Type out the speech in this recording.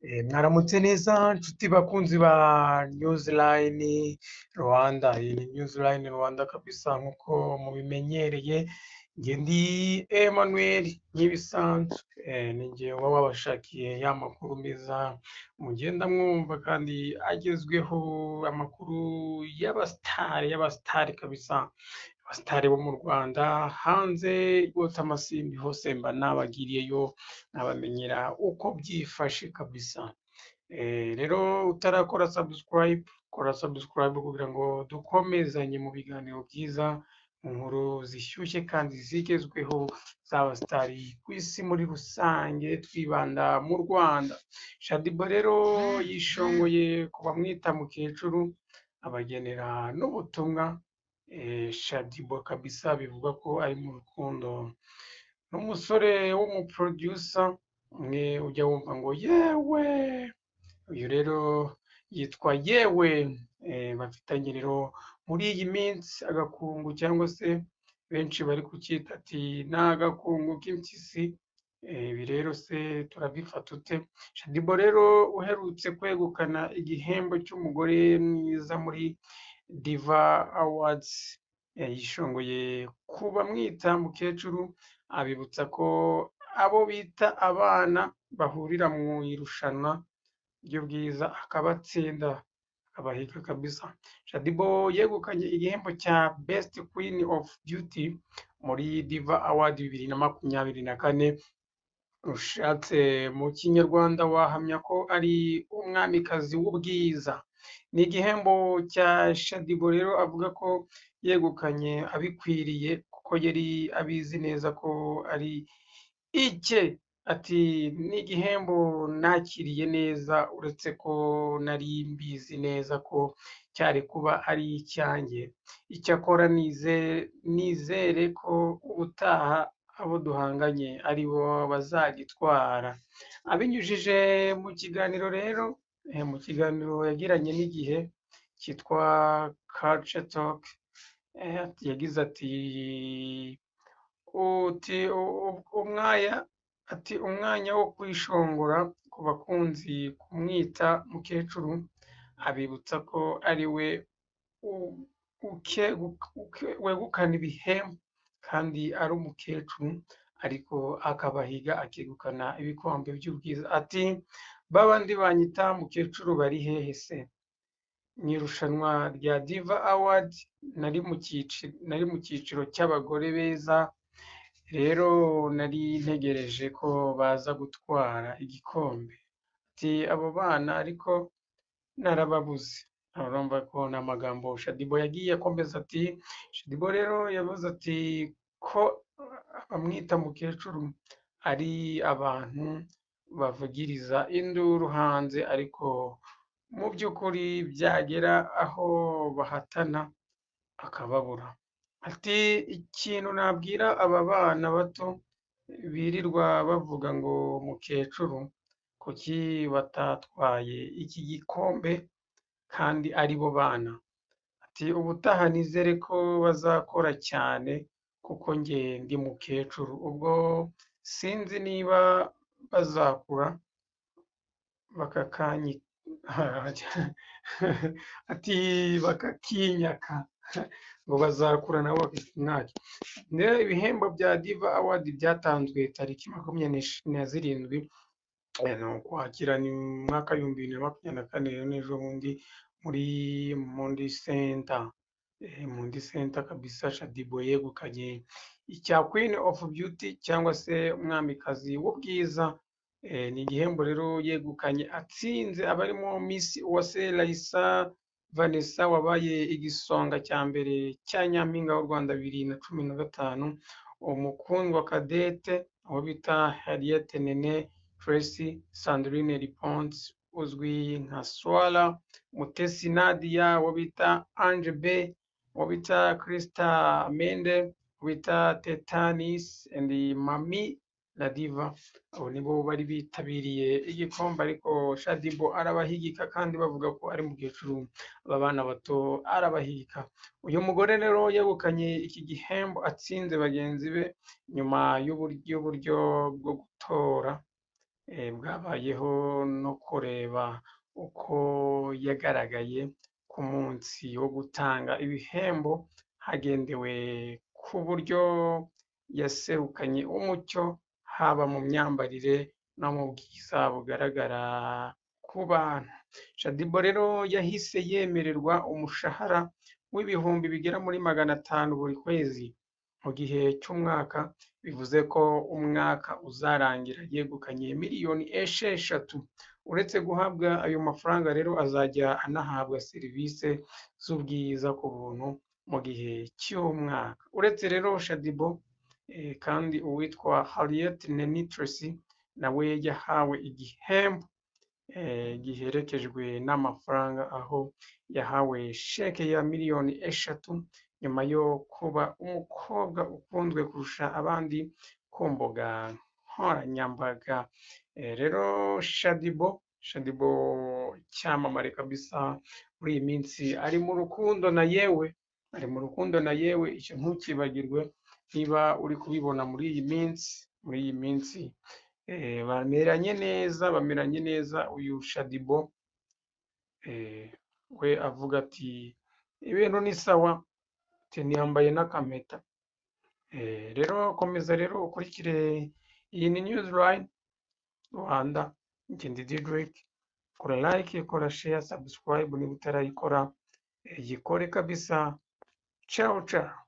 Mwaramutse neza nshuti bakunzi ba Newsline Rwanda. Iyi ni Newsline Rwanda kabisa nk'uko mubimenyereye. Njye ndi Emmanuel nk'ibisanzwe. Ni njye uba wabashakiye ya makuru meza mugenda mwumva kandi agezweho, amakuru y'abasitari kabisa, abasitari bo mu Rwanda, hanze rwose amasimbi hose mba nabagiriyeyo nabamenyera uko byifashe kabisa. Rero utarakora subscribe, kora subscribe kugira ngo dukomezanye mu biganiro byiza, mu nkuru zishyushye kandi zigezweho z'abasitari ku isi muri rusange, twibanda mu Rwanda. Shaddy rero yishongoye ku bamwita mukecuru, abagenera n'ubutumwa. Shaddy kabisa bivugwa ko ari mu rukundo n'umusore w'umuproducer umwe ujya wumva ngo yewe. Uyu rero yitwa Yewe. Bafitanye rero muri iyi minsi agakungu, cyangwa se benshi bari kucyita ati ni agakungu k'impyisi. Ibi rero se turabifata ute? Shaddy rero uherutse kwegukana igihembo cy'umugore mwiza muri Diva Awards, yishongoye ku bamwita mukecuru, abibutsa ko abo bita abana bahurira mu irushanwa ry'ubwiza akabatsinda, akabahiga kabisa. Shaddy yegukanye igihembo cya Best Queen of Beauty muri Diva Award 2024. Ushatse mu kinyarwanda wahamya ko ari umwamikazi w'ubwiza. Ni igihembo cya Shaddy rero avuga ko yegukanye abikwiriye kuko yari abizi neza ko ari icye. Ati ni igihembo nakiriye neza, uretse ko nari mbizi neza ko cyari kuba ari icyanjye. Icyakora nizere ko ubutaha abo duhanganye ari bo bazagitwara. Abinyujije mu kiganiro rero, mu kiganiro yagiranye n'igihe cyitwa Culture Talk, yagize ati umwanya wo kwishongora ku bakunzi kumwita mukecuru, abibutsa ko ari we wegukana ibihembo kandi ari umukecuru, ariko akabahiga akegukana ibikombe by'ubwiza. Ati babandi banyita mukecuru bari hehe se? Mu irushanwa rya Diva Award nari mu cyiciro cy'abagore beza, rero nari ntegereje ko baza gutwara igikombe. Ati abo bana ariko narababuze. Urumva ko ni amagambo Shaddy yagiye akomeza. Ati Shaddy rero yavuze ati ko abamwita mukecuru ari abantu bavugiriza induru hanze, ariko mu by'ukuri byagera aho bahatana akababura. Ati ikintu nabwira aba bana bato birirwa bavuga ngo mukecuru, kuki batatwaye iki gikombe kandi ari bo bana? Ati ubutaha nizere ko bazakora cyane kuko njye ndi mukecuru, ubwo sinzi niba bazakura ati bakakinyaka ngo bazakura nabo bakakinyaka. Ibihembo bya Diva Award byatanzwe tariki 27 Ukwakira mu mwaka 2024, n'ejo bundi muri Mundi Center kabisa. Shaddy yegukanye icya Queen of Beauty cyangwa se umwamikazi w'ubwiza. Ni igihembo rero yegukanye atsinze abarimo Miss Uwase Raissa Vanessa wabaye igisonga cya mbere cya Nyampinga w'u Rwanda 2015, umukundwa Cadette aho bita Harriet Nene, Tracy Sandrine Liponce uzwi nka Swala, Mutesi Nadia wo bita Ange B, wo bita Krista Mende, wo bita Tetanis and Mami na Diva. Abo nibo bari bitabiriye igikombe, ariko Shaddy arabahigika kandi bavuga ko ari mukecuru, aba bana bato arabahigika. Uyu mugore rero yegukanye iki gihembo atsinze bagenzi be nyuma y'uburyo bwo gutora bwabayeho no kureba uko yagaragaye ku munsi wo gutanga ibihembo hagendewe ku buryo yaserukanye umucyo haba mu myambarire no mu bwiza bugaragara ku bantu. Shaddy Boo rero yahise yemererwa umushahara w'ibihumbi bigera muri 500 buri kwezi mu gihe cy'umwaka, bivuze ko umwaka uzarangira yegukanye miliyoni 6. Uretse guhabwa ayo mafaranga rero azajya anahabwa serivisi z'ubwiza ku buntu mu gihe cy'umwaka. Uretse rero Shaddy Boo kandi uwitwa Harriet Neni Tracy nawe yahawe igihembo giherekejwe n'amafaranga, aho yahawe sheke ya miliyoni 6 nyuma yo kuba umukobwa ukunzwe kurusha abandi ku mbuga nkoranyambaga. Rero Shaddy Boo cyamamare kabisa muri iyi minsi ari mu rukundo na yewe, icyo ntukibagirwe niba uri kubibona muri iyi minsi bameranye neza. Uyu Shaddy Boo we avuga ati ibintu ni sawa, ntiyambaye n'akampeta. Rero komeza rero ukurikire iyi ni Newsline Rwanda, njye ndi Drake. Kora like, kora share, subscribe niba utarayikora, yikore kabisa. Ciao ciao.